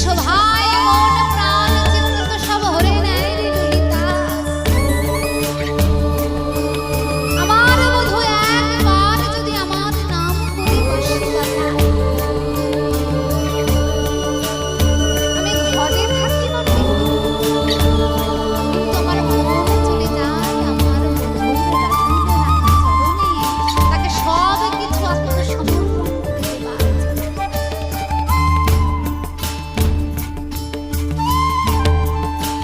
এসো ভাই মন প্রাণ চিত্ত সব হরে নেয় রে ললিতা। আমার বধূ একবার যদি আমার নাম করে বসে বাজায়, আমি ঘরে থাকি বটে, কিন্তু আমার মন চলে যায় আমার বধূর রাখিল রাখি চরণে, তাকে সব কিছু আত্মসমর্পণ করে দেবার জন্য।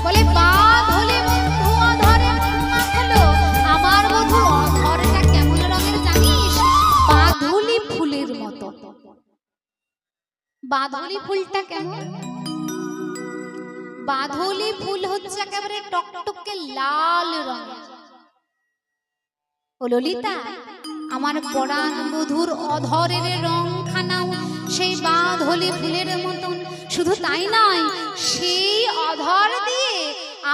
বলে বাদ হলে বন্ধু অধরে মন মাখালো। আমার বধুর অধরটা কেমন রঙের জানিস? বাঁধুলি ফুলের মতো। বাঁধুলি ফুলটা কেমন? বাঁধুলি ফুল হচ্ছে একেবারে টকটকে লাল রঙের। ও ললিতা, আমার পরাণ বধুর অধরের রং খানাও সেই বাঁধুলি ফুলের মতন। শুধু তাই নয়, সেই অধর দিয়ে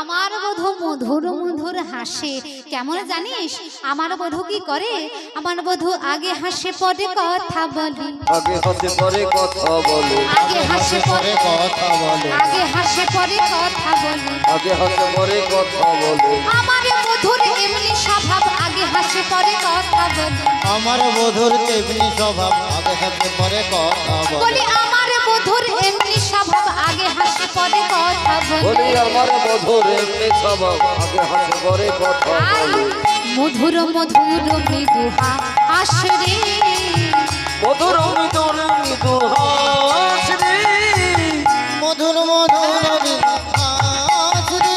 আমার বধূ মধুর মধুর হাসে। কেমন জানিস আমার বধূ কি করে? আমার বধূ আগে হাসে পরে কথা বলে, আগে হাসে পরে কথা বলে, আগে হাসে পরে কথা বলে, আগে হাসে পরে কথা বলে, আগে হাসে পরে কথা বলে। আমার বধূর এমনি স্বভাব, আগে হাসে পরে কথা বলে। আমার বধুর তেমনি স্বভাব, আগে হাসে পরে কথা বলে। বলি আমার বধূর এমনি স্বভাব, আগে হাসে পরে কথা বলে। বলি আমার বধূর এমনি স্বভাব, আগে হাসে পরে কথা বলে। মধুর মধুর মৃদু হাস রে, মধুর মৃদুর মৃদু হাস রে, মধুর মধুর হাস রে।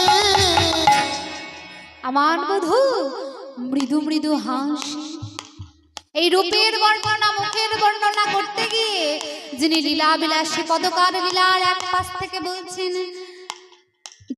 আমার বধূ মৃদু মৃদু হাস। এই রূপের বর্ণনা, মুখের বর্ণনা করতে গিয়ে যিনি লীলা বিলাসী পদকার লীলার এক পাশ থেকে বলছেন